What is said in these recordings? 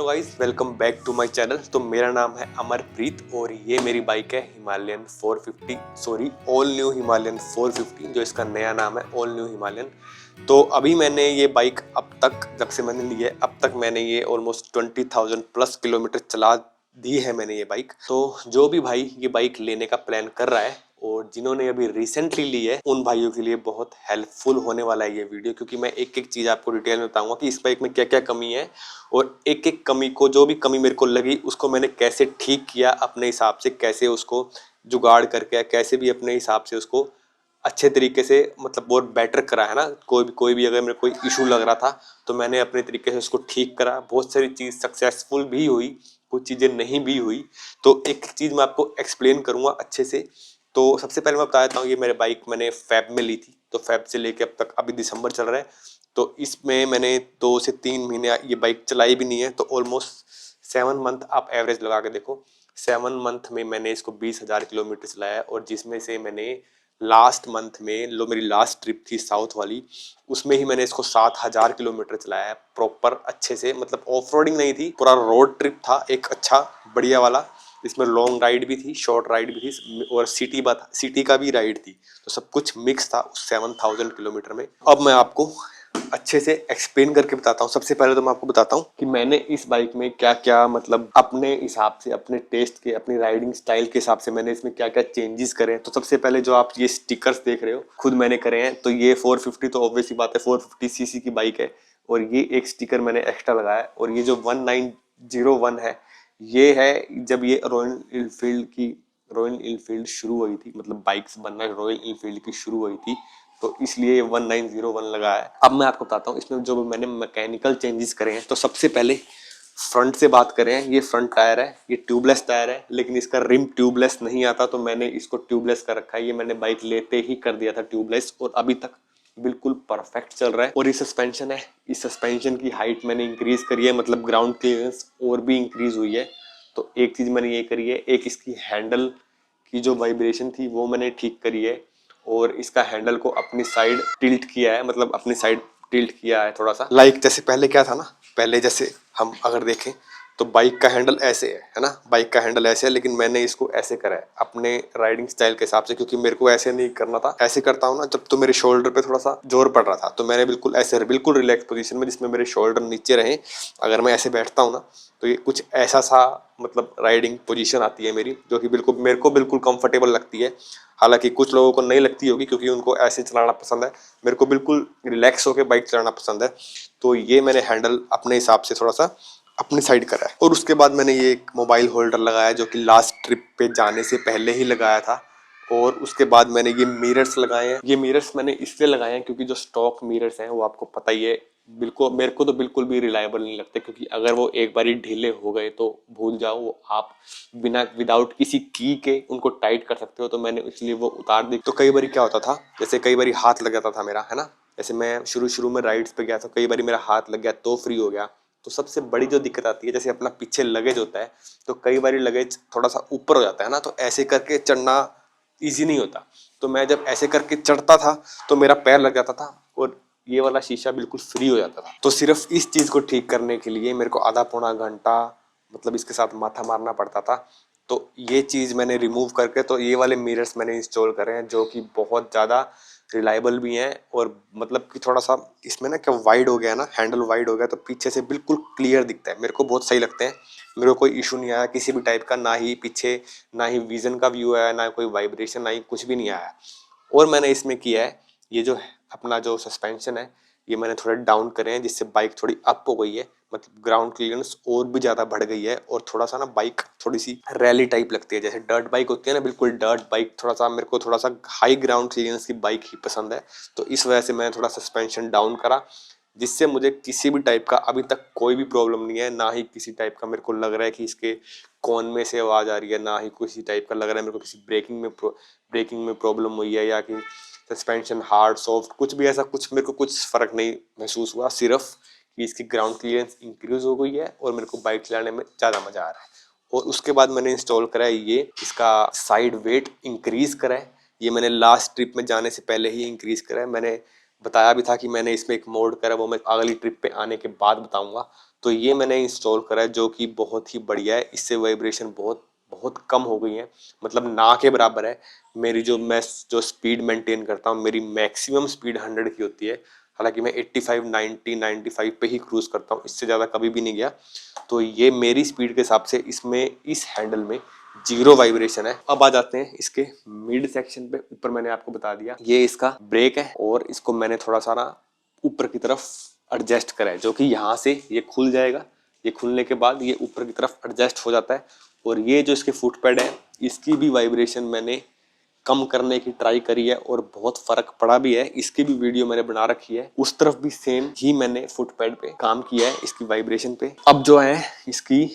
Hello guys, welcome back to my channel. तो मेरा नाम है अमरप्रीत और ये मेरी बाइक है Himalayan 450, sorry all new Himalayan 450, जो इसका नया नाम है ऑल न्यू हिमालयन। तो अभी मैंने ये बाइक अब तक जब से मैंने ली है अब तक मैंने ये ऑलमोस्ट 20,000 प्लस किलोमीटर चला दी है मैंने ये बाइक। तो जो भी भाई ये बाइक लेने का प्लान कर रहा है और जिन्होंने अभी रिसेंटली ली है उन भाइयों के लिए बहुत हेल्पफुल होने वाला है ये वीडियो, क्योंकि मैं एक एक चीज़ आपको डिटेल में बताऊंगा कि इस बाइक में क्या क्या कमी है और एक एक कमी को, जो भी कमी मेरे को लगी उसको मैंने कैसे ठीक किया अपने हिसाब से, कैसे उसको जुगाड़ करके, कैसे भी अपने हिसाब से उसको अच्छे तरीके से मतलब और बेटर करा है ना। कोई भी अगर मेरे कोई इशू लग रहा था तो मैंने अपने तरीके से उसको ठीक करा। बहुत सारी चीज़ सक्सेसफुल भी हुई, कुछ चीज़ें नहीं भी हुई। तो एक चीज़ मैं आपको एक्सप्लेन करूंगा अच्छे से। तो सबसे पहले मैं बता देता हूँ, ये मेरे बाइक मैंने फैब में ली थी, तो फैब से लेके अब तक अभी दिसंबर चल रहा है, तो इसमें मैंने 2 से 3 महीने ये बाइक चलाई भी नहीं है। तो ऑलमोस्ट 7 मंथ आप एवरेज लगा के देखो, 7 मंथ में मैंने इसको 20,000 किलोमीटर चलाया है। और जिसमें से मैंने लास्ट मंथ में मेरी लास्ट ट्रिप थी साउथ वाली, उसमें ही मैंने इसको 7,000 किलोमीटर चलाया है प्रॉपर अच्छे से। मतलब ऑफ रोडिंग नहीं थी, पूरा रोड ट्रिप था एक अच्छा बढ़िया वाला। इसमें लॉन्ग राइड भी थी, शॉर्ट राइड भी थी और सिटी का भी राइड थी। तो सब कुछ मिक्स था उस 7,000 किलोमीटर में। अब मैं आपको अच्छे से एक्सप्लेन करके बताता हूँ। सबसे पहले तो मैं आपको बताता हूँ कि मैंने इस बाइक में क्या क्या मतलब अपने हिसाब से, अपने टेस्ट के, अपनी राइडिंग स्टाइल के हिसाब से मैंने इसमें क्या क्या चेंजेस करे हैं। तो सबसे पहले जो आप ये स्टिकर्स देख रहे हो खुद मैंने करे हैं। तो ये 450 तो ऑब्वियस ही बात है, 450 सीसी की बाइक है और ये एक स्टिकर मैंने एक्स्ट्रा लगाया है। और ये जो 1901 है, ये है जब ये रॉयल इनफील्ड शुरू हुई थी, मतलब बाइक्स बनना रॉयल इनफील्ड की शुरू हुई थी, तो इसलिए 1901 लगा है। अब मैं आपको बताता हूँ इसमें जो मैंने मैकेनिकल चेंजेस करे हैं। तो सबसे पहले फ्रंट से बात करें, ये फ्रंट टायर है, ये ट्यूबलेस टायर है, लेकिन इसका रिम ट्यूबलेस नहीं आता तो मैंने इसको ट्यूबलेस कर रखा है। ये मैंने बाइक लेते ही कर दिया था ट्यूबलेस और अभी तक बिल्कुल परफेक्ट चल रहा है। और ये सस्पेंशन है, इस सस्पेंशन की हाइट मैंने इंक्रीज करी है, मतलब ग्राउंड क्लियरेंस और भी इंक्रीज हुई है। तो एक चीज मैंने ये करी है, एक इसकी हैंडल की जो वाइब्रेशन थी वो मैंने ठीक करी है और इसका हैंडल को अपनी साइड टिल्ट किया है, मतलब अपनी साइड टिल्ट किया है थोड़ा सा। लाइक जैसे पहले क्या था ना, पहले जैसे हम अगर देखें तो बाइक का हैंडल ऐसे है ना, बाइक का हैंडल ऐसे है, लेकिन मैंने इसको ऐसे करा है अपने राइडिंग स्टाइल के हिसाब से, क्योंकि मेरे को ऐसे नहीं करना था। ऐसे करता हूँ ना जब, तो मेरे शोल्डर पे थोड़ा सा जोर पड़ रहा था, तो मैंने बिल्कुल ऐसे, बिल्कुल रिलैक्स पोजीशन में जिसमें मेरे शोल्डर नीचे रहे। अगर मैं ऐसे बैठता हूँ ना तो ये कुछ ऐसा सा मतलब राइडिंग पोजीशन आती है मेरी, जो कि बिल्कुल मेरे को बिल्कुल कंफर्टेबल लगती है। हालांकि कुछ लोगों को नहीं लगती होगी क्योंकि उनको ऐसे चलाना पसंद है, मेरे को बिल्कुल रिलैक्स होकर बाइक चलाना पसंद है। तो ये मैंने हैंडल अपने हिसाब से थोड़ा सा अपनी साइड करा है। और उसके बाद मैंने ये एक मोबाइल होल्डर लगाया जो कि लास्ट ट्रिप पे जाने से पहले ही लगाया था। और उसके बाद मैंने ये मिरर्स लगाए हैं। ये मिरर्स मैंने इसलिए लगाए हैं क्योंकि जो स्टॉक मिरर्स हैं वो आपको पता ही है, बिल्कुल मेरे को तो बिल्कुल भी रिलायबल नहीं लगते, क्योंकि अगर वो एक बार ढीले हो गए तो भूल जाओ, वो आप बिना विदाउट किसी की के उनको टाइट कर सकते हो। तो मैंने इसलिए वो उतार दी। तो कई बार क्या होता था, जैसे कई बार हाथ लग जाता था मेरा, है ना, जैसे मैं शुरू में राइड्स पे गया था, कई बार मेरा हाथ लग गया तो फ्री हो गया। तो सबसे बड़ी जो दिक्कत आती है, जैसे अपना पीछे लगेज होता है तो कई बार लगेज थोड़ा सा ऊपर हो जाता है ना, तो ऐसे करके चढ़ना इजी नहीं होता। तो मैं जब ऐसे करके चढ़ता था तो मेरा पैर लग जाता था और ये वाला शीशा बिल्कुल फ्री हो जाता था। तो सिर्फ इस चीज को ठीक करने के लिए मेरे को आधा पौना घंटा मतलब इसके साथ माथा मारना पड़ता था। तो ये चीज मैंने रिमूव करके तो ये वाले मिरर्स मैंने इंस्टॉल करे हैं, जो कि बहुत ज्यादा रिलायबल भी हैं। और मतलब कि थोड़ा सा इसमें ना क्या वाइड हो गया ना, हैंडल वाइड हो गया तो पीछे से बिल्कुल क्लियर दिखता है, मेरे को बहुत सही लगते हैं। मेरे को कोई इशू नहीं आया किसी भी टाइप का, ना ही पीछे, ना ही विजन का व्यू आया, ना कोई वाइब्रेशन, ना ही कुछ भी नहीं आया। और मैंने इसमें किया है, ये जो अपना जो सस्पेंशन है ये मैंने थोड़ा डाउन करे हैं, जिससे बाइक थोड़ी अप हो गई है, मतलब ग्राउंड क्लियरेंस और भी ज्यादा बढ़ गई है। और थोड़ा सा ना बाइक थोड़ी सी रैली टाइप लगती है, जैसे डर्ट बाइक होती है ना, बिल्कुल डर्ट बाइक। थोड़ा सा मेरे को थोड़ा सा हाई ग्राउंड क्लियरेंस की बाइक ही पसंद है। तो इस वजह से मैंने थोड़ा सस्पेंशन डाउन करा, जिससे मुझे किसी भी टाइप का अभी तक कोई भी प्रॉब्लम नहीं है, ना ही किसी टाइप का मेरे को लग रहा है कि इसके कौन में से आवाज आ रही है, ना ही किसी टाइप का लग रहा है मेरे को किसी ब्रेकिंग में प्रॉब्लम हुई है, या कि सस्पेंशन हार्ड सॉफ्ट कुछ भी ऐसा कुछ मेरे को कुछ फर्क नहीं महसूस हुआ। सिर्फ कि इसकी ग्राउंड क्लियरेंस इंक्रीज हो गई है और मेरे को बाइक चलाने में ज़्यादा मज़ा आ रहा है। और उसके बाद मैंने इंस्टॉल करा है ये इसका साइड वेट इंक्रीज करा है। ये मैंने लास्ट ट्रिप में जाने से पहले ही इंक्रीज करा है। मैंने बताया भी था कि मैंने इसमें एक मोड करा, वो मैं अगली ट्रिप पे आने के बाद बताऊंगा। तो ये मैंने इंस्टॉल करा है, जो कि बहुत ही बढ़िया है। इससे वाइब्रेशन बहुत बहुत कम हो गई है, मतलब ना के बराबर है। मेरी मैं जो स्पीड मेंटेन करता हूँ, मेरी मैक्सिमम स्पीड 100 की होती है। हालांकि मैं 85, 90, 95 पे ही क्रूज करता हूँ, इससे ज़्यादा कभी भी नहीं गया। तो ये मेरी स्पीड के हिसाब से इसमें, इस हैंडल में जीरो वाइब्रेशन है। अब आ जाते हैं इसके मिड सेक्शन पे। ऊपर मैंने आपको बता दिया ये इसका ब्रेक है, और इसको मैंने थोड़ा सा ना ऊपर की तरफ एडजस्ट करा है, जो कि यहाँ से ये खुल जाएगा। ये खुलने के बाद ये ऊपर की तरफ एडजस्ट हो जाता है। और ये जो इसके फुट पैड है, इसकी भी वाइब्रेशन मैंने कम करने की ट्राई करी है, और बहुत फर्क पड़ा भी है। इसकी भी वीडियो मैंने बना रखी है, उस तरफ भी सेम ही मैंने फुट पैड पे काम किया है, इसकी वाइब्रेशन पे। अब जो है इसकी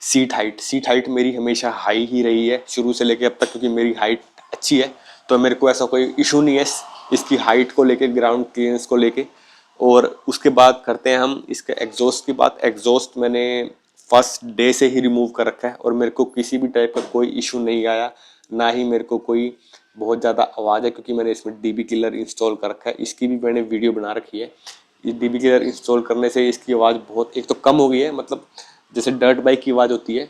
सीट हाइट मेरी हमेशा हाई ही रही है शुरू से लेके अब तक, क्योंकि मेरी हाइट अच्छी है। तो मेरे को ऐसा कोई इशू नहीं है इसकी हाइट को लेके, ग्राउंड क्लियरेंस को लेके। और उसके बाद करते हैं हम इसके एग्जॉस्ट की बात। एग्जॉस्ट मैंने फर्स्ट डे से ही रिमूव कर रखा है, और मेरे को किसी भी टाइप का कोई इशू नहीं आया, ना ही मेरे को कोई बहुत ज़्यादा आवाज़ है, क्योंकि मैंने इसमें डीबी किलर इंस्टॉल कर रखा है। इसकी भी मैंने वीडियो बना रखी है। इस डीबी किलर इंस्टॉल करने से इसकी आवाज़ बहुत एक तो कम हो गई है, मतलब जैसे डर्ट बाइक की आवाज़ होती है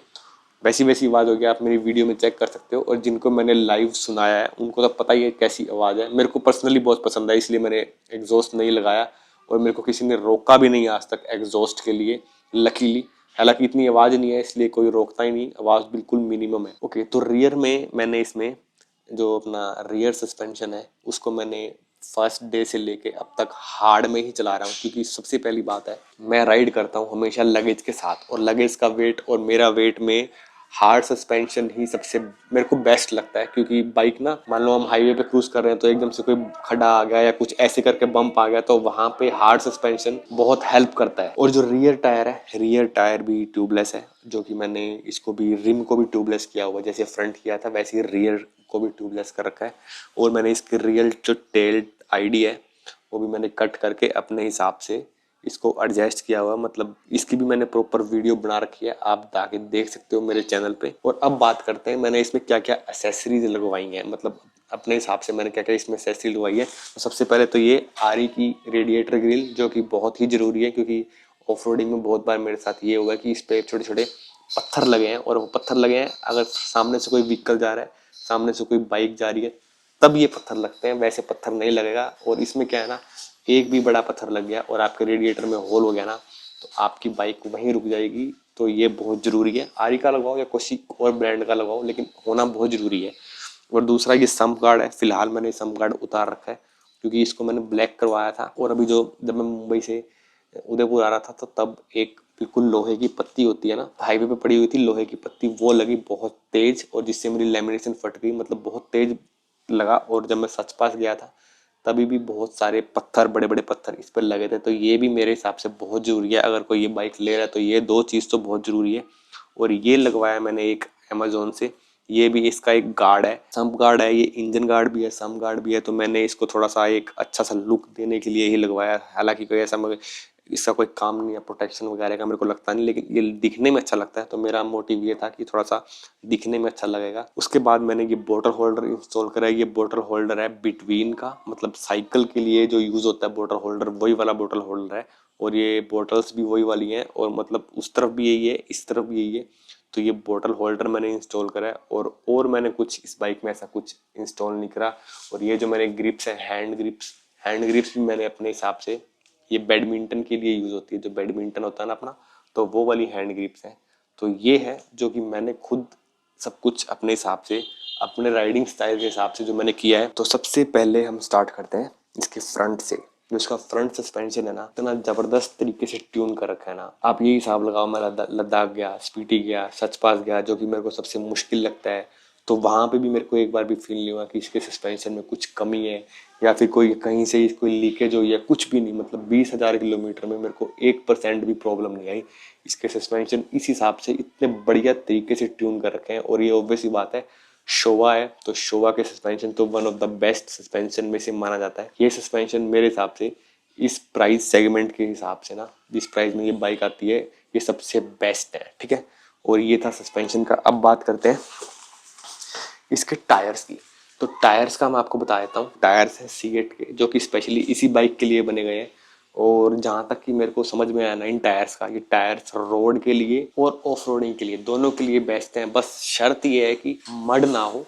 वैसी वैसी आवाज़ हो गई। आप मेरी वीडियो में चेक कर सकते हो, और जिनको मैंने लाइव सुनाया है उनको तो पता ही है कैसी आवाज़ है। मेरे को पर्सनली बहुत पसंद है, इसलिए मैंने एग्जॉस्ट नहीं लगाया, और मेरे को किसी ने रोका भी नहीं आज तक एग्जॉस्ट के लिए, लकीली। हालांकि इतनी आवाज़ नहीं है, इसलिए कोई रोकता ही नहीं, आवाज़ बिल्कुल मिनिमम है। ओके, तो रियर में मैंने इसमें जो अपना रियर सस्पेंशन है, उसको मैंने फर्स्ट डे से लेके अब तक हार्ड में ही चला रहा हूँ। क्योंकि सबसे पहली बात है, मैं राइड करता हूँ हमेशा लगेज के साथ, और लगेज का वेट और मेरा वेट में हार्ड सस्पेंशन ही सबसे मेरे को बेस्ट लगता है। क्योंकि बाइक ना, मान लो हम हाईवे पे क्रूज कर रहे हैं, तो एकदम से कोई खड्डा आ गया या कुछ ऐसे करके बम्प आ गया, तो वहां पे हार्ड सस्पेंशन बहुत हेल्प करता है। और जो रियर टायर है, रियर टायर भी ट्यूबलेस है, जो कि मैंने इसको भी, रिम को भी ट्यूबलेस किया हुआ है। जैसे फ्रंट किया था वैसे ही रियर को भी ट्यूबलेस कर रखा है। और मैंने इसकी रियल जो टेल आईडी है, वो भी मैंने कट करके अपने हिसाब से इसको एडजस्ट किया हुआ, मतलब इसकी भी मैंने प्रॉपर वीडियो बना रखी है, आप जाके देख सकते हो मेरे चैनल पे। और अब बात करते हैं मैंने इसमें क्या क्या एसेसरीज लगवाई हैं, मतलब अपने हिसाब से मैंने क्या क्या इसमें एसेसरी लगवाई है। तो सबसे पहले तो ये आरी की रेडिएटर ग्रिल, जो कि बहुत ही जरूरी है, क्योंकि ऑफ रोडिंग में बहुत बार मेरे साथ ये होगा कि इस पे छोटे छोटे पत्थर लगे हैं, और वो पत्थर लगे हैं अगर सामने से कोई व्हीकल जा रहा है, सामने से कोई बाइक जा रही है, तब ये पत्थर लगते हैं, वैसे पत्थर नहीं लगेगा। और इसमें क्या है ना, एक भी बड़ा पत्थर लग गया और आपके रेडिएटर में होल हो गया ना, तो आपकी बाइक वहीं रुक जाएगी। तो ये बहुत जरूरी है, आरी का लगवाओ या किसी और ब्रांड का लगवाओ, लेकिन होना बहुत जरूरी है। और दूसरा ये सम्प गार्ड है, फिलहाल मैंने सम्प गार्ड उतार रखा है, क्योंकि इसको मैंने ब्लैक करवाया था। और अभी जब मैं मुंबई से उदयपुर आ रहा था, तो तब एक बिल्कुल लोहे की पत्ती होती है ना, हाईवे पे पड़ी हुई थी लोहे की पत्ती, वो लगी बहुत तेज, और जिससे मेरी लेमिनेशन फट गई, मतलब बहुत तेज लगा। और जब मैं सच पास गया था, तभी भी बहुत सारे पत्थर, बड़े बड़े पत्थर इस पर लगे थे। तो ये भी मेरे हिसाब से बहुत जरूरी है, अगर कोई ये बाइक ले रहा है तो ये दो चीज़ तो बहुत जरूरी है। और ये लगवाया मैंने एक अमेजोन से, ये भी इसका एक गार्ड है, सम्प गार्ड है, ये इंजन गार्ड भी है, सम्प गार्ड भी है। तो मैंने इसको थोड़ा सा एक अच्छा सा लुक देने के लिए ही लगवाया। हालांकि कोई ऐसा इसका कोई काम नहीं है प्रोटेक्शन वगैरह का, मेरे को लगता नहीं, लेकिन ये दिखने में अच्छा लगता है, तो मेरा मोटिव ये था कि थोड़ा सा दिखने में अच्छा लगेगा। उसके बाद मैंने ये बोतल होल्डर इंस्टॉल करा है। ये बोतल होल्डर है बिटवीन का, मतलब साइकिल के लिए जो यूज होता है बोतल होल्डर, वही वाला बोतल होल्डर है। और ये बोटल्स भी वही वाली हैं, और मतलब उस तरफ भी यही है, इस तरफ भी यही है। तो ये बोतल होल्डर मैंने इंस्टॉल करा है। और मैंने कुछ इस बाइक में ऐसा कुछ इंस्टॉल नहीं करा। और ये जो मैंने ग्रिप्स है, हैंड ग्रिप्स भी मैंने अपने हिसाब से, ये बैडमिंटन के लिए यूज होती है, जो बैडमिंटन होता है ना अपना, तो वो वाली हैंड ग्रिप्स है। तो ये है जो कि मैंने खुद सब कुछ अपने हिसाब से, अपने राइडिंग स्टाइल के हिसाब से जो मैंने किया है। तो सबसे पहले हम स्टार्ट करते हैं इसके फ्रंट से। जो इसका फ्रंट सस्पेंशन है ना, इतना जबरदस्त तरीके से ट्यून कर रखा है ना, आप यही हिसाब लगाओ, मैं लद्दाख गया, स्पीति गया, सच पास गया, जो कि मेरे को सबसे मुश्किल लगता है, तो वहां पे भी मेरे को एक बार भी फील नहीं हुआ कि इसके सस्पेंशन में कुछ कमी है, या फिर कोई कहीं से कोई लीकेज हो, या कुछ भी नहीं। मतलब 20,000 किलोमीटर में मेरे को 1% भी प्रॉब्लम नहीं आई। इसके सस्पेंशन इस हिसाब से इतने बढ़िया तरीके से ट्यून कर रखे हैं। और ये ऑब्वियस ही बात है, शोवा है, तो शोवा के सस्पेंशन तो one of the best suspension में से माना जाता है। ये सस्पेंशन मेरे हिसाब से इस प्राइस सेगमेंट के हिसाब से ना, जिस प्राइस में ये बाइक आती है, ये सबसे बेस्ट है, ठीक है। और ये था सस्पेंशन का। अब बात करते हैं इसके टायर्स की। तो टायर्स का मैं आपको बता देता हूँ। टायर्स हैं सीएट के, जो कि स्पेशली इसी बाइक के लिए बने गए हैं। और जहाँ तक कि मेरे को समझ में आया ना इन टायर्स का, ये टायर्स रोड के लिए और ऑफ रोडिंग के लिए दोनों के लिए बेस्ट हैं। बस शर्त ये है कि मड ना हो।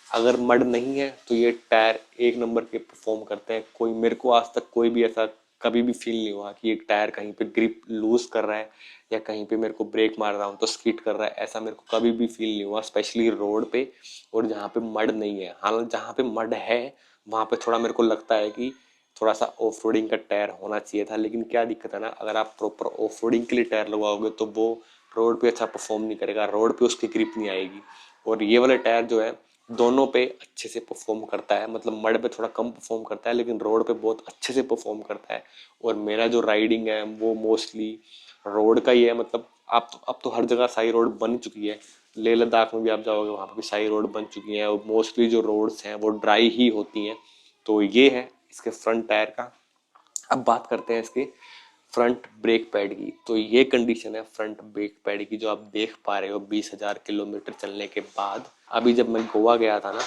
अगर मड नहीं है तो ये टायर एक नंबर के परफॉर्म करते हैं। कोई मेरे को आज तक कोई भी ऐसा कभी भी फील नहीं हुआ कि एक टायर कहीं पे ग्रिप लूज कर रहा है या कहीं पे मेरे को ब्रेक मार रहा हूँ तो स्किड कर रहा है, ऐसा मेरे को कभी भी फील नहीं हुआ, स्पेशली रोड पे और जहाँ पे मड नहीं है। हालांकि जहाँ पे मड है वहाँ पे थोड़ा मेरे को लगता है कि थोड़ा सा ऑफ रोडिंग का टायर होना चाहिए था। लेकिन क्या दिक्कत है ना, अगर आप प्रॉपर ऑफ रोडिंग के लिए टायर लगवाओगे तो वो रोड पे अच्छा परफॉर्म नहीं करेगा, रोड पे उसकी ग्रिप नहीं आएगी। और ये वाला टायर जो है दोनों पे अच्छे से परफॉर्म करता है, मतलब मड पे थोड़ा कम परफॉर्म करता है लेकिन रोड पे बहुत अच्छे से परफॉर्म करता है। और मेरा जो राइडिंग है वो मोस्टली रोड का ही है। मतलब आप अब तो हर जगह साई रोड बन चुकी है। लेह लद्दाख में भी आप जाओगे वहाँ पे भी साई रोड बन चुकी है और मोस्टली जो रोड्स हैं वो ड्राई ही होती हैं। तो ये है इसके फ्रंट टायर का। अब बात करते हैं इसके फ्रंट ब्रेक पैड की। तो ये कंडीशन है फ्रंट ब्रेक पैड की जो आप देख पा रहे हो 20,000 किलोमीटर चलने के बाद। अभी जब मैं गोवा गया था ना,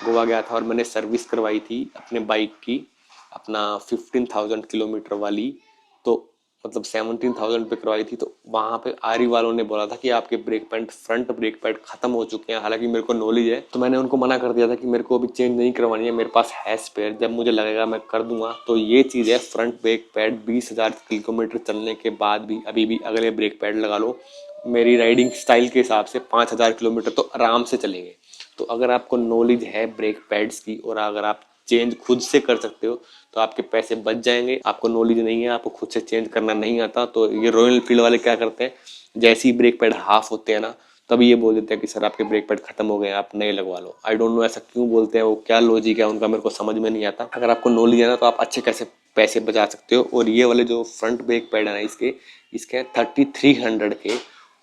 गोवा गया था और मैंने सर्विस करवाई थी अपने बाइक की, अपना 15,000 किलोमीटर वाली। तो मतलब 17,000 पे करवाई थी। तो वहां पे आरी वालों ने बोला था कि आपके brake pad front brake pad खत्म हो चुके हैं। हालांकि मेरे को नॉलेज है तो मैंने उनको मना कर दिया था कि मेरे को अभी चेंज नहीं करवानी है, मेरे पास है स्पेयर, जब मुझे लगेगा मैं कर दूंगा। तो ये चीज़ है, फ्रंट ब्रेक पैड 20,000 किलोमीटर चलने के बाद भी अभी भी अगले ब्रेक पैड लगा लो, मेरी राइडिंग स्टाइल के हिसाब से 5,000 किलोमीटर तो आराम से चलेंगे। तो अगर आपको नॉलेज है ब्रेक पैड्स की और अगर आप चेंज खुद से कर सकते हो तो आपके पैसे बच जाएंगे। आपको नॉलेज नहीं है, आपको खुद से चेंज करना नहीं आता, तो ये रॉयल एनफील्ड वाले क्या करते हैं, जैसे ही ब्रेक पैड हाफ होते हैं ना तभी ये बोल देते हैं कि सर आपके ब्रेक पैड खत्म हो गए हैं, आप नए लगवा लो। आई डोंट नो ऐसा क्यों बोलते हैं, वो क्या लॉजिक है उनका मेरे को समझ में नहीं आता। अगर आपको नॉलेज है ना तो आप अच्छे कैसे पैसे बचा सकते हो। और ये वाले जो फ्रंट ब्रेक पैड है ना इसके इसके 3300 के,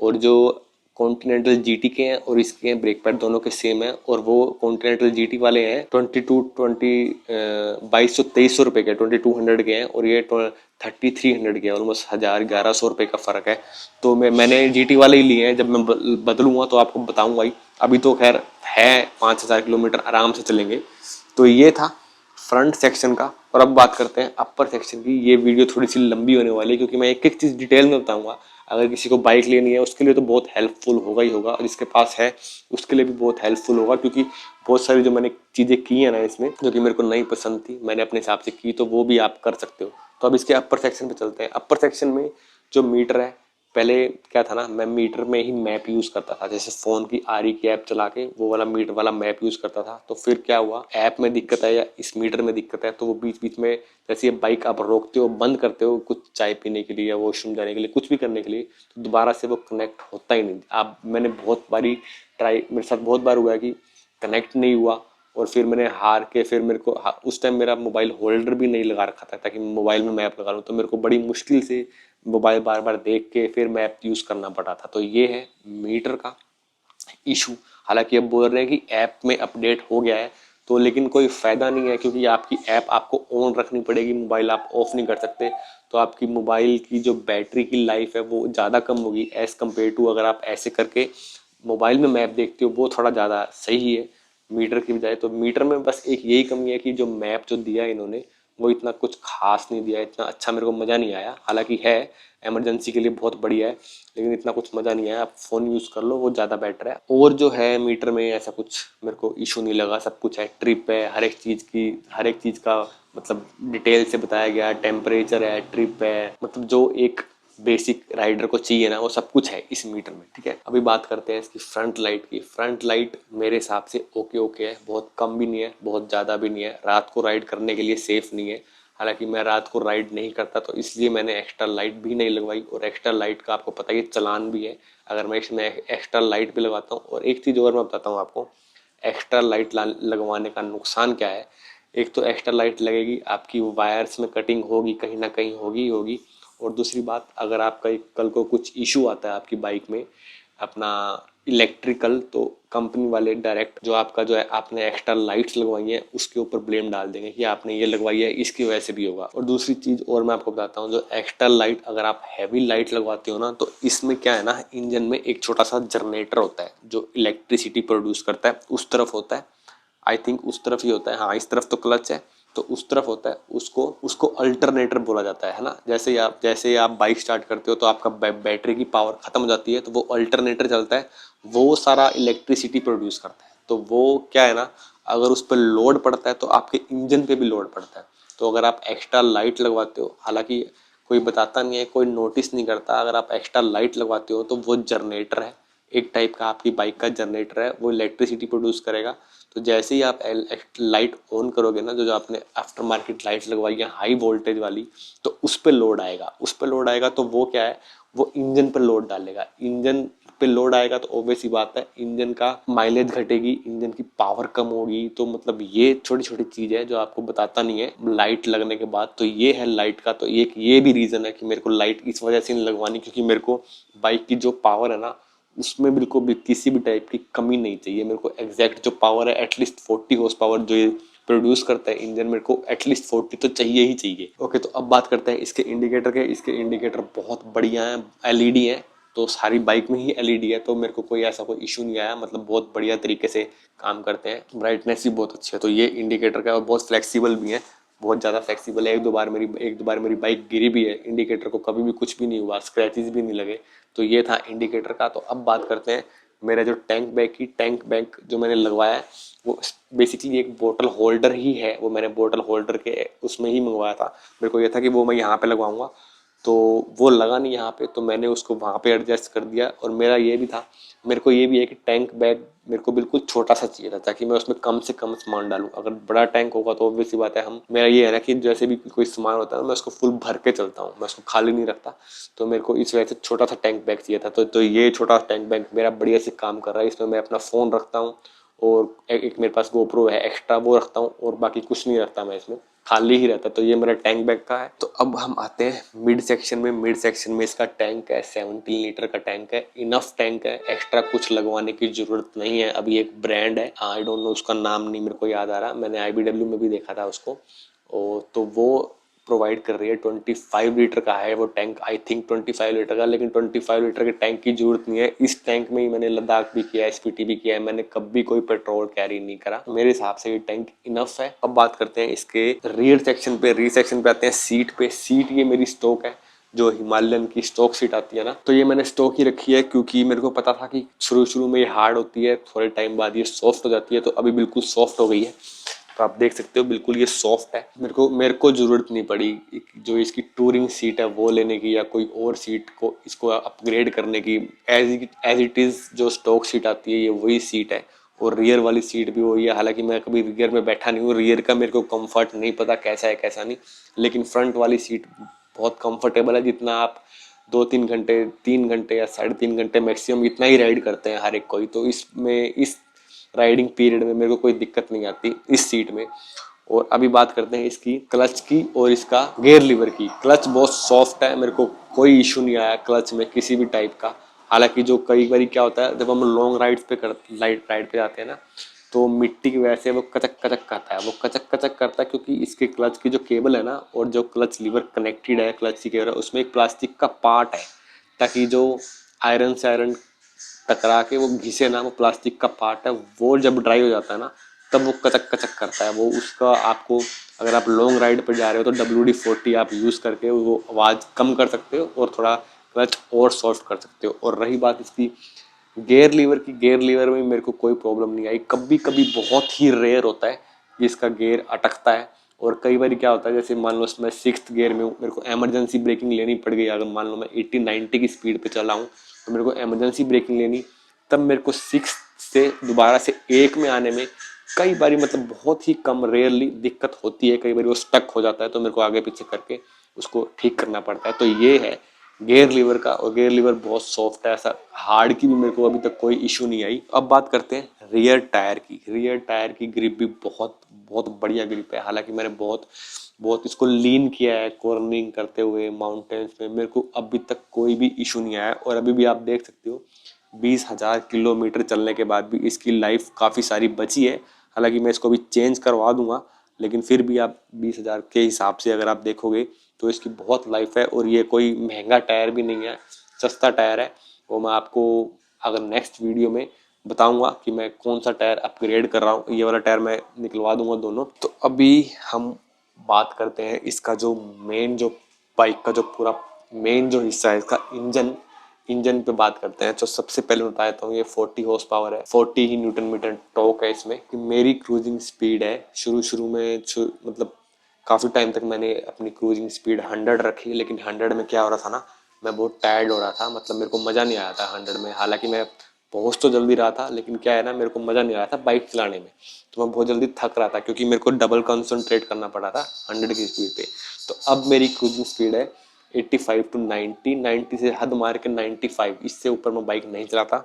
और जो कॉन्टिनेंटल जीटी के हैं और इसके हैं ब्रेक पैड दोनों के सेम है। और वो कॉन्टिनेंटल जीटी वाले हैं 2200 रुपए के, 2200 के हैं और ये 3300 के, ऑलमोस्ट 1,000-1,100 रुपए का फर्क है। तो मैंने जीटी वाले ही लिए हैं, जब मैं बदलूंगा तो आपको बताऊंगा ही। अभी तो खैर है 5,000 किलोमीटर आराम से चलेंगे। तो ये था फ्रंट सेक्शन का। और अब बात करते हैं अपर सेक्शन की। ये वीडियो थोड़ी सी लंबी होने वाली है क्योंकि मैं एक एक चीज डिटेल में बताऊंगा। अगर किसी को बाइक लेनी है उसके लिए तो बहुत हेल्पफुल होगा ही होगा, और जिसके पास है उसके लिए भी बहुत हेल्पफुल होगा, क्योंकि बहुत सारी जो मैंने चीजें की है ना इसमें जो कि मेरे को नहीं पसंद थी, मैंने अपने हिसाब से की, तो वो भी आप कर सकते हो। तो अब इसके अपर सेक्शन पे चलते हैं। अपर सेक्शन में जो मीटर है, पहले क्या था ना, मैं मीटर में ही मैप यूज करता था, जैसे फोन की आरी की ऐप चला के वो वाला मीटर वाला मैप यूज करता था। तो फिर क्या हुआ, ऐप में दिक्कत है या इस मीटर में दिक्कत है, तो वो बीच बीच में जैसे ये बाइक आप रोकते हो बंद करते हो कुछ चाय पीने के लिए या वॉशरूम जाने के लिए, कुछ भी करने के लिए, तो दोबारा से वो कनेक्ट होता ही नहीं। आप मैंने बहुत बारी ट्राई, मेरे साथ बहुत बार हुआ है कि कनेक्ट नहीं हुआ और फिर मैंने हार के, फिर मेरे को उस टाइम मेरा मोबाइल होल्डर भी नहीं लगा रखा था ताकि मोबाइल में मैप लगा लूँ, तो मेरे को बड़ी मुश्किल से मोबाइल बार बार देख के फिर मैप यूज करना पड़ा था। तो ये है मीटर का इशू। हालांकि अब बोल रहे हैं कि ऐप में अपडेट हो गया है, तो लेकिन कोई फायदा नहीं है क्योंकि आपकी ऐप आपको ऑन रखनी पड़ेगी, मोबाइल आप ऑफ नहीं कर सकते। तो आपकी मोबाइल की जो बैटरी की लाइफ है वो ज़्यादा कम होगी एज कम्पेयर टू अगर आप ऐसे करके मोबाइल में मैप देखते हो, वो थोड़ा ज़्यादा सही है मीटर की बजाय। तो मीटर में बस एक यही कमी है कि जो मैप जो दिया है इन्होंने वो इतना कुछ खास नहीं दिया है, इतना अच्छा मेरे को मज़ा नहीं आया। हालांकि है इमरजेंसी के लिए बहुत बढ़िया है, लेकिन इतना कुछ मज़ा नहीं आया। आप फ़ोन यूज़ कर लो वो ज़्यादा बेटर है। और जो है मीटर में ऐसा कुछ मेरे को इशू नहीं लगा, सब कुछ है, ट्रिप है, हर एक चीज़ की हर एक चीज़ का मतलब डिटेल से बताया गया, टेम्परेचर है, ट्रिप है, मतलब जो एक बेसिक राइडर को चाहिए ना वो सब कुछ है इस मीटर में। ठीक है, अभी बात करते हैं इसकी फ्रंट लाइट की। फ्रंट लाइट मेरे हिसाब से ओके ओके है, बहुत कम भी नहीं है बहुत ज़्यादा भी नहीं है, रात को राइड करने के लिए सेफ नहीं है। हालांकि मैं रात को राइड नहीं करता तो इसलिए मैंने एक्स्ट्रा लाइट भी नहीं लगवाई, और एक्स्ट्रा लाइट का आपको पता ही चलान भी है अगर मैं इसमें एक्स्ट्रा लाइट भी लगाता हूँ। और एक चीज़ और मैं बताता हूँ आपको, एक्स्ट्रा लाइट लगवाने का नुकसान क्या है। एक तो एक्स्ट्रा लाइट लगेगी, आपकी वायर्स में कटिंग होगी, कहीं ना कहीं होगी होगी। और दूसरी बात, अगर आपका कल को कुछ इशू आता है आपकी बाइक में अपना इलेक्ट्रिकल, तो कंपनी वाले डायरेक्ट जो आपका जो है आपने एक्स्ट्रा लाइट्स लगवाई है उसके ऊपर ब्लेम डाल देंगे कि आपने ये लगवाई है इसकी वजह से भी होगा। और दूसरी चीज़ और मैं आपको बताता हूँ, जो एक्स्ट्रा लाइट अगर आप हैवी लाइट लगवाते हो ना, तो इसमें क्या है ना, इंजन में एक छोटा सा जनरेटर होता है जो इलेक्ट्रिसिटी प्रोड्यूस करता है, उस तरफ होता है। आई थिंक उस तरफ ही होता है, हाँ इस तरफ तो क्लच है, तो उस तरफ होता है, उसको उसको अल्टरनेटर बोला जाता है ना। जैसे आप बाइक स्टार्ट करते हो तो आपका बैटरी की पावर खत्म हो जाती है, तो वो अल्टरनेटर चलता है, वो सारा इलेक्ट्रिसिटी प्रोड्यूस करता है। तो वो क्या है ना, अगर उस पर लोड पड़ता है तो आपके इंजन पे भी लोड पड़ता है। तो अगर आप एक्स्ट्रा लाइट लगवाते हो, हालांकि कोई बताता नहीं है, कोई नोटिस नहीं करता, अगर आप एक्स्ट्रा लाइट लगवाते हो तो वो जनरेटर है, एक टाइप का आपकी बाइक का जनरेटर है, वो इलेक्ट्रिसिटी प्रोड्यूस करेगा। तो जैसे ही आप लाइट ऑन करोगे ना, जो आपने आफ्टर मार्केट लाइट लगवाई है हाई वोल्टेज वाली, तो उस पर लोड आएगा, उस पर लोड आएगा तो वो क्या है, वो इंजन पर लोड डालेगा। इंजन पे लोड आएगा तो ऑब्वियस ही बात है, इंजन का माइलेज घटेगी, इंजन की पावर कम होगी। तो मतलब ये छोटी छोटी चीज है जो आपको बताता नहीं है लाइट लगने के बाद। तो ये है लाइट का, तो एक ये भी रीजन है कि मेरे को लाइट इस वजह से नहीं लगवानी, क्योंकि मेरे को बाइक की जो पावर है ना, उसमें बिल्कुल भी किसी भी टाइप की कमी नहीं चाहिए। मेरे को एग्जैक्ट जो पावर है एटलीस्ट 40 हॉर्स पावर जो ये प्रोड्यूस करता है इंजन, मेरे को एटलीस्ट 40 तो चाहिए ही चाहिए। ओके, तो अब बात करते हैं इसके इंडिकेटर के। इसके इंडिकेटर बहुत बढ़िया हैं, एलईडी है, तो सारी बाइक में ही एलईडी है, तो मेरे को कोई ऐसा कोई इशू नहीं आया, मतलब बहुत बढ़िया तरीके से काम करते हैं, ब्राइटनेस भी बहुत अच्छी है। तो ये इंडिकेटर का, और बहुत फ्लेक्सिबल भी है, बहुत ज़्यादा फ्लेक्सिबल है। एक दो बार मेरी बाइक गिरी भी है, इंडिकेटर को कभी भी कुछ भी नहीं हुआ, स्क्रैचेस भी नहीं लगे। तो ये था इंडिकेटर का। तो अब बात करते हैं मेरा जो टैंक बैग जो मैंने लगवाया है, वो बेसिकली एक बोतल होल्डर ही है। वो मैंने बोतल होल्डर के उसमें ही मंगवाया था। मेरे को ये था कि वो मैं यहाँ पे लगवाऊंगा, तो वो लगा नहीं यहाँ पे, तो मैंने उसको वहाँ पे एडजस्ट कर दिया। और मेरा ये भी था, मेरे को ये भी है कि टैंक बैग मेरे को बिल्कुल छोटा सा चाहिए था, ताकि मैं उसमें कम से कम सामान डालूं। अगर बड़ा टैंक होगा तो ऑब्वियस सी बात है, हम मेरा ये है ना कि जैसे भी कोई सामान होता है मैं उसको फुल भर के चलता हूँ, मैं उसको खाली नहीं रखता। तो मेरे को इस वजह से छोटा सा टैंक बैग चाहिए था। तो ये छोटा टैंक बैग मेरा बढ़िया से काम कर रहा है। इसमें मैं अपना फ़ोन रखता हूँ, और एक मेरे पास गोप्रो है एक्स्ट्रा, वो रखता हूँ, और बाकी कुछ नहीं रखता मैं इसमें, खाली ही रहता है। तो ये मेरा टैंक बैग का है। तो अब हम आते हैं मिड सेक्शन में। मिड सेक्शन में इसका टैंक है 17 लीटर का टैंक है, इनफ टैंक है, एक्स्ट्रा कुछ लगवाने की जरूरत नहीं है। अभी एक ब्रांड है, आई डोंट नो उसका नाम नहीं मेरे को याद आ रहा, मैंने IBW में भी देखा था उसको। तो वो प्रोवाइड कर रही है, 25 लीटर का है वो टैंक, आई थिंक 25 लीटर का। लेकिन 25 लीटर के टैंक की जरूरत नहीं है। इस टैंक में ही मैंने लद्दाख भी किया है, SPT भी किया है, मैंने कभी कोई पेट्रोल कैरी नहीं करा। मेरे हिसाब से ये टैंक इनफ है। अब बात करते हैं इसके रियर सेक्शन पे। रियर सेक्शन पे आते हैं सीट पे। सीट ये मेरी स्टॉक है, जो हिमालयन की स्टॉक सीट आती है ना, तो ये मैंने स्टॉक ही रखी है, क्योंकि मेरे को पता था कि शुरू में ये हार्ड होती है, थोड़े टाइम बाद ये सॉफ्ट हो जाती है। तो अभी बिल्कुल सॉफ्ट हो गई है, तो आप देख सकते हो बिल्कुल ये सॉफ्ट है। मेरे को जरूरत नहीं पड़ी जो इसकी टूरिंग सीट है वो लेने की, या कोई और सीट को इसको अपग्रेड करने की। एज इट इज जो स्टॉक सीट आती है ये वही सीट है, और रियर वाली सीट भी वही है। हालांकि मैं कभी रियर में बैठा नहीं हूँ, रियर का मेरे को कंफर्ट नहीं पता कैसा है कैसा नहीं, लेकिन फ्रंट वाली सीट बहुत कंफर्टेबल है। जितना आप 2-3 घंटे, 3 घंटे या 3.5 घंटे मैक्सिमम इतना ही राइड करते हैं हर एक कोई, तो इसमें इस राइडिंग पीरियड में मेरे को कोई दिक्कत नहीं आती इस सीट में। और अभी बात करते हैं इसकी क्लच की और इसका गेयर लीवर की। क्लच बहुत सॉफ्ट है, मेरे को कोई इशू नहीं आया क्लच में किसी भी टाइप का। हालांकि जो कई बार क्या होता है, जब हम लॉन्ग राइड पे जाते हैं ना, तो मिट्टी की वजह से वो कचक कचक करता है, वो कचक कचक करता है, क्योंकि इसके क्लच की जो केबल है ना, और जो क्लच लीवर कनेक्टेड है क्लच की केबल, उसमें एक प्लास्टिक का पार्ट है, ताकि जो आयरन से आयरन टकरा के वो घिसे ना, वो प्लास्टिक का पार्ट है, वो जब ड्राई हो जाता है ना, तब वो कचक कचक करता है। वो उसका आपको, अगर आप लॉन्ग राइड पर जा रहे हो तो WD-40 आप यूज़ करके वो आवाज़ कम कर सकते हो, और थोड़ा क्लच और सॉफ्ट कर सकते हो। और रही बात इसकी गेयर लीवर की, गेयर लीवर में मेरे को कोई प्रॉब्लम नहीं आई। कभी कभी बहुत ही रेयर होता है कि इसका गेयर अटकता है, और कई बार क्या होता है, जैसे मान लो मैं 6th गियर में हूँ, मेरे को इमरजेंसी ब्रेकिंग लेनी पड़ गई। अगर मान लो मैं 80-90 की स्पीड पे चला हूँ, तो मेरे को इमरजेंसी ब्रेकिंग लेनी, तब मेरे को 6 से दोबारा से 1 में आने में कई बारी, मतलब बहुत ही कम रेयरली दिक्कत होती है। कई बार वो स्टक हो जाता है, तो मेरे को आगे पीछे करके उसको ठीक करना पड़ता है। तो ये है गेयर लीवर का, और गेयर लीवर बहुत सॉफ्ट है, ऐसा हार्ड की भी मेरे को अभी तक कोई इशू नहीं आई। अब बात करते हैं रियर टायर की। रियर टायर की ग्रिप भी बहुत बहुत बढ़िया ग्रिप है। हालांकि मैंने बहुत बहुत इसको लीन किया है कॉर्नरिंग करते हुए माउंटेन्स में, मेरे को अभी तक कोई भी इशू नहीं आया। और अभी भी आप देख सकते हो 20,000 किलोमीटर चलने के बाद भी इसकी लाइफ काफ़ी सारी बची है। हालांकि मैं इसको भी चेंज करवा दूंगा, लेकिन फिर भी आप 20,000 के हिसाब से अगर आप देखोगे तो इसकी बहुत लाइफ है। और ये कोई महंगा टायर भी नहीं है, सस्ता टायर है। वो मैं आपको अगर नेक्स्ट वीडियो में बताऊंगा कि मैं कौन सा टायर अपग्रेड कर रहा हूँ। ये वाला टायर मैं निकलवा दूंगा दोनों। तो अभी हम बात करते हैं इसका जो मेन, जो बाइक का जो पूरा मेन जो हिस्सा है इसका, इंजन पे बात करते हैं। तो सबसे पहले मैं बताता हूँ, ये 40 हॉर्स पावर है, 40 ही न्यूटन मीटर टॉर्क है इसमें। कि मेरी क्रूजिंग स्पीड है शुरू में मतलब काफ़ी टाइम तक मैंने अपनी क्रूजिंग स्पीड 100 रखी, लेकिन 100 में क्या हो रहा था ना, मैं बहुत टायर्ड हो रहा था, मतलब मेरे को मज़ा नहीं आया था 100 में। हालांकि मैं पहुंच तो जल्दी रहा था, लेकिन क्या है ना, मेरे को मज़ा नहीं आ रहा था बाइक चलाने में। तो मैं बहुत जल्दी थक रहा था, क्योंकि मेरे को डबल कंसंट्रेट करना पड़ा था 100 की स्पीड पे। तो अब मेरी क्रूजिंग स्पीड है 85 टू 90, 90 से हद मार के 95, इससे ऊपर मैं बाइक नहीं चलाता।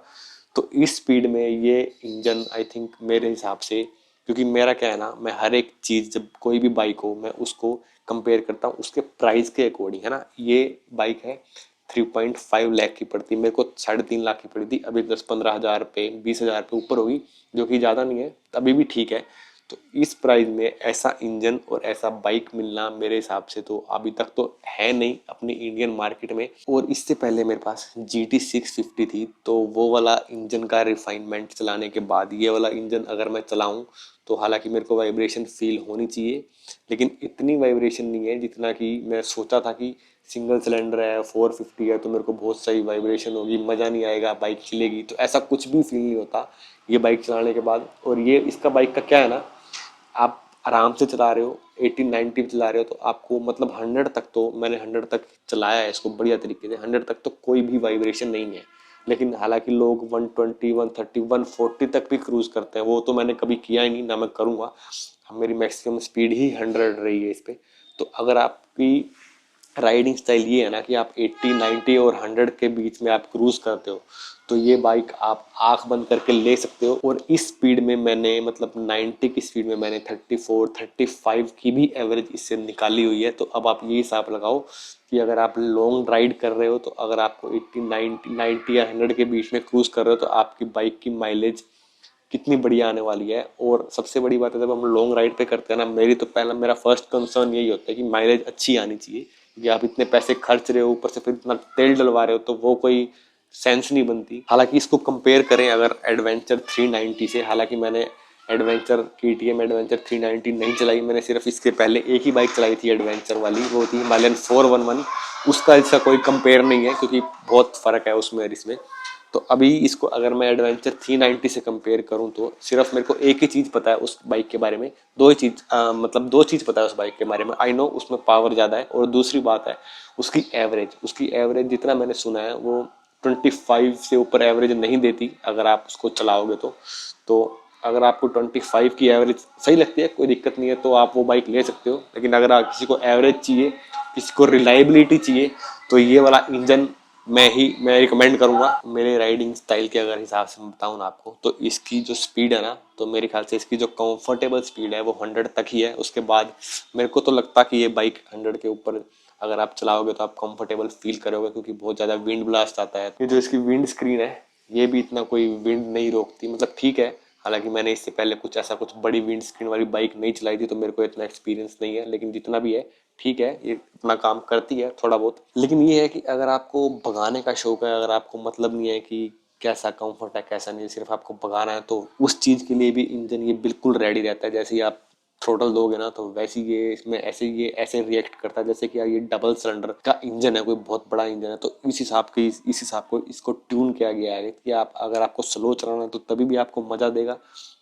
तो इस स्पीड में ये इंजन आई थिंक मेरे हिसाब से, क्योंकि मेरा क्या है ना, मैं हर एक चीज़, जब कोई भी बाइक हो मैं उसको कंपेयर करता हूँ उसके प्राइस के अकॉर्डिंग, है ना। ये बाइक है 3.5 लाख की पड़ती, मेरे को 3.5 लाख की पड़ी थी। अभी 10-15 हज़ार पे, 20 हज़ार पे ऊपर होगी, जो कि ज़्यादा नहीं है, अभी भी ठीक है। तो इस प्राइस में ऐसा इंजन और ऐसा बाइक मिलना मेरे हिसाब से तो अभी तक तो है नहीं अपनी इंडियन मार्केट में। और इससे पहले मेरे पास GT 650 थी, तो वो वाला इंजन का रिफाइनमेंट चलाने के बाद ये वाला इंजन अगर मैं चलाऊं, तो हालांकि मेरे को वाइब्रेशन फील होनी चाहिए, लेकिन इतनी वाइब्रेशन नहीं है जितना कि मैं सोचा था। कि सिंगल सिलेंडर है, 450 है, तो मेरे को बहुत सही वाइब्रेशन होगी, मज़ा नहीं आएगा, बाइक चलेगी, तो ऐसा कुछ भी फील नहीं होता ये बाइक चलाने के बाद। और ये इसका बाइक का क्या है ना, आप आराम से चला रहे हो, 80-90 पे चला रहे हो, तो आपको मतलब 100 तक, तो मैंने 100 तक चलाया है इसको बढ़िया तरीके से, 100 तक तो कोई भी वाइब्रेशन नहीं है। लेकिन हालांकि लोग 120, 130, 140 तक भी क्रूज करते हैं, वो तो मैंने कभी किया ही नहीं, ना मैं करूँगा। मेरी मैक्सिमम स्पीड ही 100 रही है इस पर। तो अगर आपकी राइडिंग स्टाइल ये है ना कि आप 80, 90 और 100 के बीच में आप क्रूज करते हो, तो ये बाइक आप आंख बंद करके ले सकते हो। और इस स्पीड में मैंने, मतलब 90 की स्पीड में मैंने 34, 35 की भी एवरेज इससे निकाली हुई है। तो अब आप ये हिसाब लगाओ कि अगर आप लॉन्ग राइड कर रहे हो, तो अगर आपको 80, 90 या 100 के बीच में क्रूज कर रहे हो, तो आपकी बाइक की माइलेज कितनी बढ़िया आने वाली है। और सबसे बड़ी बात है, जब हम लॉन्ग राइड पे करते हैं ना, मेरा फर्स्ट कंसर्न यही होता है कि माइलेज अच्छी आनी चाहिए, क्योंकि आप इतने पैसे खर्च रहे हो, ऊपर से फिर इतना तेल डलवा रहे हो, तो वो कोई सेंस नहीं बनती। हालांकि इसको कंपेयर करें अगर एडवेंचर 390 से, हालांकि मैंने एडवेंचर KTM एडवेंचर 390 नहीं चलाई, मैंने सिर्फ इसके पहले एक ही बाइक चलाई थी एडवेंचर वाली, वो थी हिमालयन 411। उसका इसका कोई कंपेयर नहीं है, क्योंकि बहुत फ़र्क है उसमें और इसमें। तो अभी इसको अगर मैं एडवेंचर 390 से कंपेयर करूं, तो सिर्फ मेरे को एक ही चीज़ पता है उस बाइक के बारे में, मतलब दो चीज़ पता है उस बाइक के बारे में। आई नो उसमें पावर ज़्यादा है, और दूसरी बात है उसकी एवरेज जितना मैंने सुना है, वो 25 से ऊपर एवरेज नहीं देती अगर आप उसको चलाओगे तो अगर आपको 25 की एवरेज सही लगती है, कोई दिक्कत नहीं है, तो आप वो बाइक ले सकते हो। लेकिन अगर आप किसी को एवरेज चाहिए, किसी को रिलायबिलिटी चाहिए, तो ये वाला इंजन मैं रिकमेंड करूंगा। मेरे राइडिंग स्टाइल के अगर हिसाब से मैं बताऊं ना आपको, तो इसकी जो स्पीड है ना, तो मेरे ख्याल से इसकी जो कंफर्टेबल स्पीड है वो 100 तक ही है। उसके बाद मेरे को तो लगता कि ये बाइक 100 के ऊपर अगर आप चलाओगे तो आप कंफर्टेबल फील करोगे, क्योंकि बहुत ज़्यादा विंड ब्लास्ट आता है। ये जो इसकी विंड स्क्रीन है, ये भी इतना कोई विंड नहीं रोकती, मतलब ठीक है। हालांकि मैंने इससे पहले कुछ बड़ी विंड स्क्रीन वाली बाइक नहीं चलाई थी, तो मेरे को इतना एक्सपीरियंस नहीं है, लेकिन जितना भी है ठीक है, ये अपना काम करती है थोड़ा बहुत। लेकिन ये है कि अगर आपको भगाने का शौक है, अगर आपको मतलब नहीं है कि कैसा कंफर्ट है कैसा नहीं, सिर्फ आपको भगाना है, तो उस चीज़ के लिए भी इंजन ये बिल्कुल रेडी रहता है। जैसे ही आप थ्रोटल दोगे ना, तो वैसे ये इसमें ऐसे रिएक्ट करता है जैसे कि यार ये डबल सिलेंडर का इंजन है, कोई बहुत बड़ा इंजन है। तो इस हिसाब को इसको ट्यून किया गया है कि आप अगर आपको स्लो चलाना है, तो तभी भी आपको मजा देगा,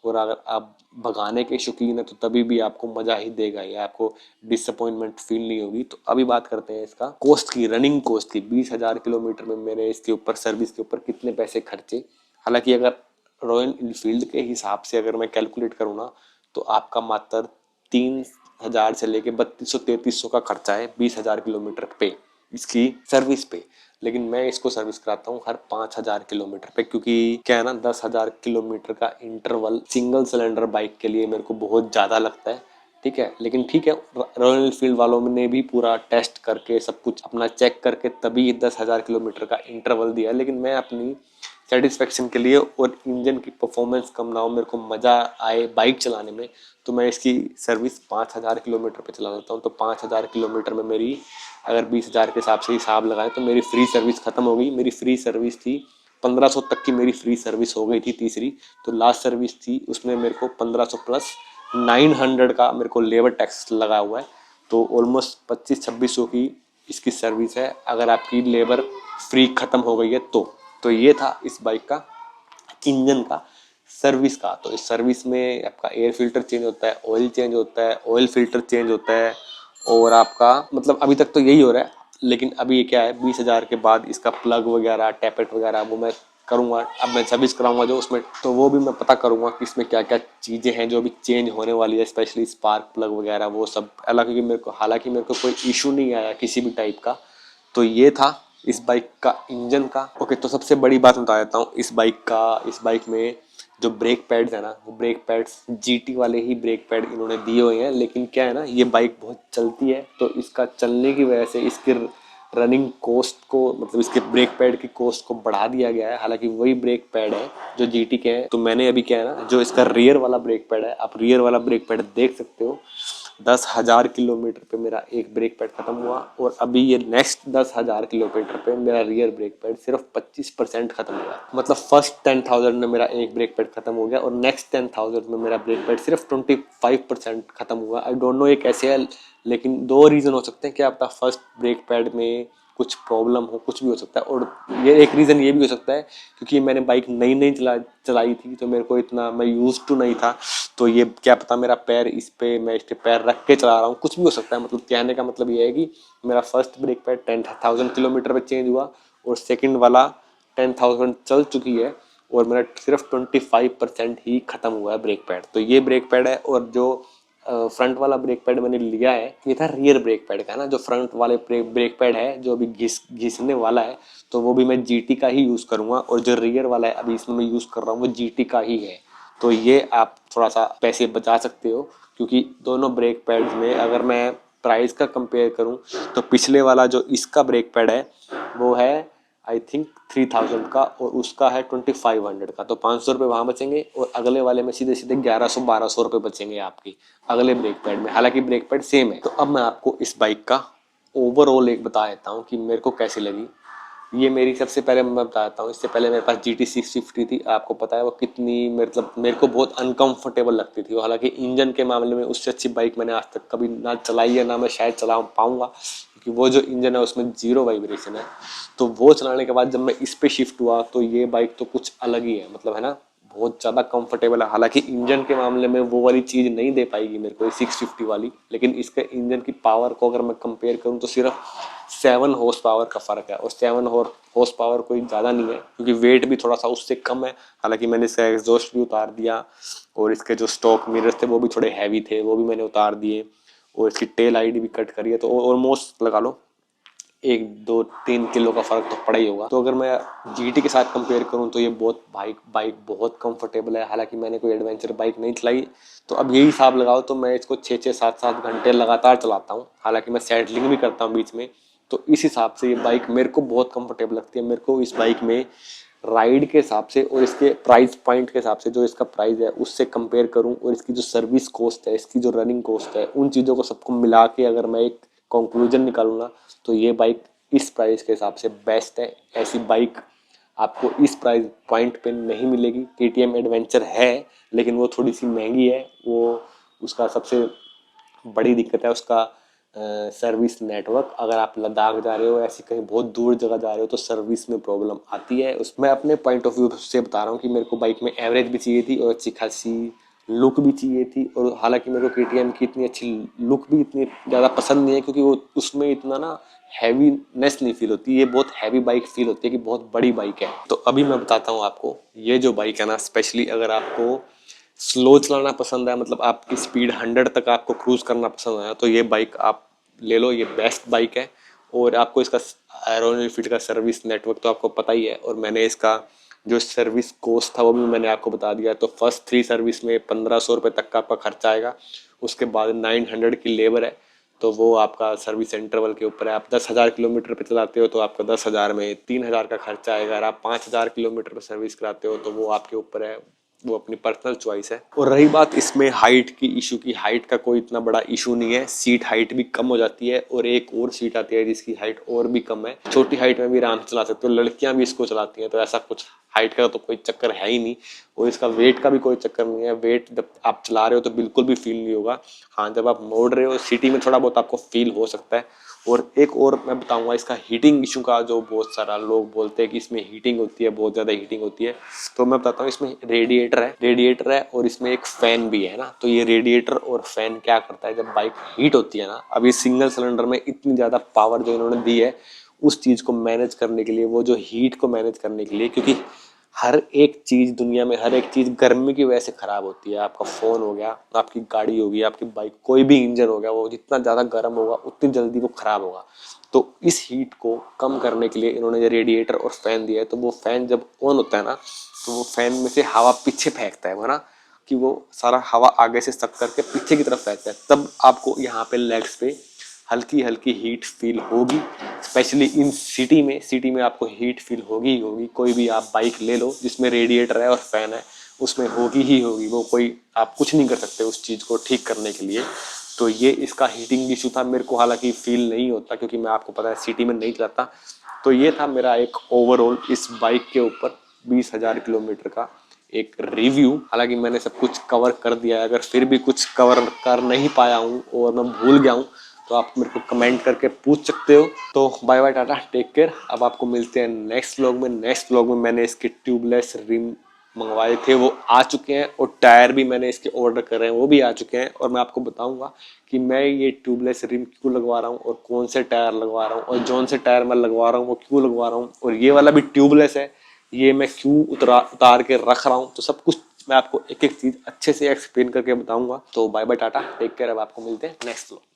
और अगर आप भगाने के शौकीन है, तो तभी भी आपको मजा ही देगा, या आपको डिसअपॉइंटमेंट फील नहीं होगी। तो अभी बात करते हैं इसका कॉस्ट की, रनिंग कॉस्ट की। 20,000 किलोमीटर में मैंने इसके ऊपर सर्विस के ऊपर कितने पैसे खर्चे। हालांकि अगर रॉयल इनफील्ड के हिसाब से अगर मैं कैलकुलेट करूँ ना, तो आपका मात्र 3,000 से लेके 3200-3300 का खर्चा है 20,000 किलोमीटर पे, इसकी सर्विस पे। लेकिन मैं इसको सर्विस कराता हूँ हर 5,000 किलोमीटर पे, क्योंकि क्या है ना, 10,000 किलोमीटर का इंटरवल सिंगल सिलेंडर बाइक के लिए मेरे को बहुत ज़्यादा लगता है। ठीक है, लेकिन ठीक है, रॉयल एनफील्ड वालों ने भी पूरा टेस्ट करके सब कुछ अपना चेक करके तभी 10,000 किलोमीटर का इंटरवल दिया है। लेकिन मैं अपनी सेटिस्फेक्शन के लिए और इंजन की परफॉर्मेंस कम ना हो, मेरे को मज़ा आए बाइक चलाने में, तो मैं इसकी सर्विस 5,000 किलोमीटर पे चला देता हूँ। तो 5,000 किलोमीटर में मेरी अगर 20,000 के हिसाब से हिसाब लगाएं, तो मेरी फ्री सर्विस ख़त्म हो गई। मेरी फ्री सर्विस थी 1500 तक की मेरी फ्री सर्विस हो गई थी तीसरी। तो लास्ट सर्विस थी उसमें मेरे को 1500 प्लस 900 का मेरे को लेबर टैक्स लगा हुआ है। तो ऑलमोस्ट 2500-2600 की इसकी सर्विस है अगर आपकी लेबर फ्री खत्म हो गई है तो ये था इस बाइक का इंजन का सर्विस का। तो इस सर्विस में आपका एयर फिल्टर चेंज होता है, ऑयल चेंज होता है, ऑयल फिल्टर चेंज होता है, और आपका मतलब अभी तक तो यही हो रहा है। लेकिन अभी ये क्या है 20,000 के बाद इसका प्लग वगैरह टैपेट वगैरह वो मैं करूँगा। अब मैं सर्विस कराऊंगा जो उसमें, तो वो भी मैं पता करूंगा कि इसमें क्या क्या चीज़ें हैं जो अभी चेंज होने वाली है, स्पेशली स्पार्क प्लग वगैरह वो सब। हालांकि मेरे को कोई इशू नहीं आया किसी भी टाइप का। तो ये था इस बाइक का इंजन का। ओके, तो सबसे बड़ी बात बता देता हूँ इस बाइक में जो ब्रेक पैड्स है ना, वो ब्रेक पैड्स जीटी वाले ही ब्रेक पैड इन्होंने दिए हुए हैं। लेकिन क्या है ना, ये बाइक बहुत चलती है तो इसका चलने की वजह से इसके रनिंग कॉस्ट को, मतलब इसके ब्रेक पैड की कॉस्ट को बढ़ा दिया गया है। हालांकि वही ब्रेक पैड है जो जीटी के हैं। तो मैंने अभी क्या है ना, जो इसका रियर वाला ब्रेक पैड है, आप रियर वाला ब्रेक पैड देख सकते हो। 10,000 किलोमीटर पे मेरा एक ब्रेक पैड खत्म हुआ, और अभी ये नेक्स्ट 10,000 किलोमीटर पे मेरा रियर ब्रेक पैड सिर्फ 25% खत्म हुआ। मतलब फर्स्ट 10,000 में मेरा एक ब्रेक पैड खत्म हो गया, और नेक्स्ट 10,000 में मेरा ब्रेक पैड सिर्फ 25% खत्म हुआ। आई डोंट नो ये कैसे है, लेकिन दो रीजन हो सकते हैं कि आपका फर्स्ट ब्रेक पैड में कुछ प्रॉब्लम हो, कुछ भी हो सकता है। और ये एक रीज़न ये भी हो सकता है क्योंकि मैंने बाइक नई नई चलाई थी, तो मेरे को इतना मैं यूज टू नहीं था। तो ये क्या पता मेरा पैर मैं इस पे पैर रख के चला रहा हूँ, कुछ भी हो सकता है। मतलब कहने का मतलब ये है कि मेरा फर्स्ट ब्रेक पैड 10,000 किलोमीटर पे चेंज हुआ, और सेकंड वाला 10,000 चल चुकी है, और मेरा सिर्फ 25% ही खत्म हुआ है ब्रेक पैड। तो ये ब्रेक पैड है। और जो फ्रंट वाला ब्रेक पैड मैंने लिया है, ये था रियर ब्रेक पैड का ना। जो फ्रंट वाले ब्रेक पैड है जो अभी घिसने वाला है, तो वो भी मैं जीटी का ही यूज करूंगा। और जो रियर वाला है अभी इसमें मैं यूज कर रहा हूँ वो जीटी का ही है। तो ये आप थोड़ा सा पैसे बचा सकते हो, क्योंकि दोनों ब्रेक पैड्स में अगर मैं प्राइस का कंपेयर करूं तो पिछले वाला जो इसका ब्रेक पैड है वो है आई थिंक 3,000 का, और उसका है 2,500 का। तो 500 रुपये वहाँ बचेंगे, और अगले वाले में सीधे सीधे 1100-1200 रुपये बचेंगे आपकी अगले ब्रेक पैड में। हालांकि ब्रेक पैड सेम है। तो अब मैं आपको इस बाइक का ओवरऑल एक बता देता हूँ कि मेरे को कैसी लगी। ये मेरी सबसे पहले मैं बताता हूँ, इससे पहले मेरे पास GT 650 थी। आपको पता है वो कितनी, मतलब मेरे को बहुत अनकंफर्टेबल लगती थी। हालांकि इंजन के मामले में उससे अच्छी बाइक मैंने आज तक कभी ना चलाई है, ना मैं शायद चला पाऊंगा, क्योंकि वो जो इंजन है उसमें 0 वाइब्रेशन है। तो वो चलाने के बाद जब मैं इस पे शिफ्ट हुआ तो ये बाइक तो कुछ अलग ही है, मतलब है ना, बहुत ज़्यादा कंफर्टेबल है। हालांकि इंजन के मामले में वो वाली चीज़ नहीं दे पाएगी मेरे को 650 वाली, लेकिन इसके इंजन की पावर को अगर मैं कंपेयर करूँ तो सिर्फ 7 हॉर्स पावर का फ़र्क है। और 7 हॉर्स पावर कोई ज़्यादा नहीं है, क्योंकि वेट भी थोड़ा सा उससे कम है। हालांकि मैंने इसका एग्जॉस्ट भी उतार दिया, और इसके जो स्टॉक मिरर्स थे वो भी थोड़े हैवी थे, वो भी मैंने उतार दिए, और इसकी टेल लाइट भी कट करी है। तो ऑलमोस्ट लगा लो 1-2-3 किलो का फर्क तो पड़ा ही होगा। तो अगर मैं जीटी के साथ कंपेयर करूं तो ये बाइक बहुत कंफर्टेबल है। हालांकि मैंने कोई एडवेंचर बाइक नहीं चलाई, तो अब यही हिसाब लगाओ तो मैं इसको 6-7 घंटे लगातार चलाता हूं। हालांकि मैं सैडलिंग भी करता हूं बीच में। तो इस हिसाब से ये बाइक मेरे को बहुत कंफर्टेबल लगती है। मेरे को इस बाइक में राइड के हिसाब से और इसके प्राइस पॉइंट के हिसाब से, जो इसका प्राइस है उससे कंपेयर करूं, और इसकी जो सर्विस कॉस्ट है, इसकी जो रनिंग कॉस्ट है, उन चीज़ों को सबको मिला के अगर मैं एक कंक्लूजन निकालूँ ना, तो ये बाइक इस प्राइस के हिसाब से बेस्ट है। ऐसी बाइक आपको इस प्राइस पॉइंट पे नहीं मिलेगी। KTM एडवेंचर है, लेकिन वो थोड़ी सी महंगी है। वो उसका सबसे बड़ी दिक्कत है उसका सर्विस नेटवर्क। अगर आप लद्दाख जा रहे हो, ऐसी कहीं बहुत दूर जगह जा रहे हो, तो सर्विस में प्रॉब्लम आती है। उसमें अपने पॉइंट ऑफ व्यू से बता रहा हूँ कि मेरे को बाइक में एवरेज भी चाहिए थी और अच्छी खासी लुक भी चाहिए थी। और हालांकि मेरे को KTM की इतनी अच्छी लुक भी इतनी ज़्यादा पसंद नहीं है, क्योंकि वो उसमें इतना ना हैवीनेस नहीं फील होती। ये बहुत हैवी बाइक फील होती है कि बहुत बड़ी बाइक है। तो अभी मैं बताता हूँ आपको, ये जो बाइक है ना, स्पेशली अगर आपको स्लो चलाना पसंद है, मतलब आपकी स्पीड 100 तक आपको क्रूज करना पसंद है, तो ये बाइक आप ले लो। ये बेस्ट बाइक है। और आपको इसका रॉयल एनफील्ड का सर्विस नेटवर्क तो आपको पता ही है, और मैंने इसका जो सर्विस कॉस्ट था वो भी मैंने आपको बता दिया। तो फर्स्ट 3 सर्विस में 1,500 रुपये तक का आपका खर्चा आएगा। उसके बाद 900 की लेबर है, तो वो आपका सर्विस इंटरवल के ऊपर है। आप 10,000 किलोमीटर पे चलाते हो तो आपका 10,000 में 3,000 का खर्चा आएगा। अगर आप 5,000 किलोमीटर पे सर्विस कराते हो तो वो आपके ऊपर है, वो अपनी पर्सनल चॉइस है। और रही बात इसमें हाइट की इशू की, हाइट का कोई इतना बड़ा इशू नहीं है, सीट हाइट भी कम हो जाती है और एक और सीट आती है जिसकी हाइट और भी कम है, छोटी हाइट में भी आराम से चला सकते हो, लड़कियां भी इसको चलाती हैं, तो ऐसा कुछ हाइट का तो कोई चक्कर है ही नहीं। और इसका वेट का भी कोई चक्कर नहीं है, वेट जब आप चला रहे हो तो बिल्कुल भी फील नहीं होगा। हाँ, जब आप मोड़ रहे हो सिटी में थोड़ा बहुत आपको फील हो सकता है। और एक और मैं बताऊंगा इसका हीटिंग इशू का, जो बहुत सारा लोग बोलते हैं कि इसमें हीटिंग होती है, बहुत ज़्यादा हीटिंग होती है, तो मैं बताता हूँ इसमें रेडिएटर है और इसमें एक फैन भी है ना। तो ये रेडिएटर और फैन क्या करता है, जब बाइक हीट होती है ना, अभी सिंगल सिलेंडर में इतनी ज़्यादा पावर जो इन्होंने दी है उस चीज़ को मैनेज करने के लिए, वो जो हीट को मैनेज करने के लिए, क्योंकि हर एक चीज दुनिया में, हर एक चीज गर्मी की वजह से खराब होती है। आपका फोन हो गया, आपकी गाड़ी होगी, आपकी बाइक, कोई भी इंजन हो गया, वो जितना ज्यादा गर्म होगा उतनी जल्दी वो खराब होगा। तो इस हीट को कम करने के लिए इन्होंने ये रेडिएटर और फैन दिया है। तो वो फैन जब ऑन होता है ना, तो वो फैन में से हवा पीछे फेंकता है, वो ना, कि वो सारा हवा आगे से सक करके पीछे की तरफ फेंकता है, तब आपको यहाँ पे लेग्स पे हल्की हल्की हीट फील होगी। स्पेशली इन सिटी में आपको हीट फील होगी ही होगी। कोई भी आप बाइक ले लो जिसमें रेडिएटर है और फैन है, उसमें होगी ही होगी, वो कोई आप कुछ नहीं कर सकते उस चीज़ को ठीक करने के लिए। तो ये इसका हीटिंग इशू था। मेरे को हालांकि फील नहीं होता क्योंकि मैं, आपको पता है, सिटी में नहीं चलाता। तो ये था मेरा एक ओवरऑल इस बाइक के ऊपर 20,000 किलोमीटर का एक रिव्यू। हालांकि मैंने सब कुछ कवर कर दिया है, अगर फिर भी कुछ कवर कर नहीं पाया हूँ और मैं भूल गया हूँ तो आप मेरे को कमेंट करके पूछ सकते हो। तो bye bye, ta-ta, take care. अब आपको मिलते हैं नेक्स्ट व्लॉग में। नेक्स्ट व्लॉग में मैंने इसके ट्यूबलेस रिम मंगवाए थे, वो आ चुके हैं, और टायर भी मैंने इसके ऑर्डर कर रहे हैं, वो भी आ चुके हैं। और मैं आपको बताऊंगा कि मैं ये ट्यूबलेस रिम क्यों लगवा रहा हूँ और कौन से टायर लगवा रहा हूँ, और जौन से टायर मैं लगवा रहा हूँ वो क्यों लगवा रहा हूँ, और ये वाला भी ट्यूबलेस है, ये मैं क्यों उतार के रख रहा हूँ। तो सब कुछ मैं आपको एक एक चीज अच्छे से एक्सप्लेन करके बताऊंगा। तो bye bye, ta-ta, take care. अब आपको मिलते हैं नेक्स्ट व्लॉग।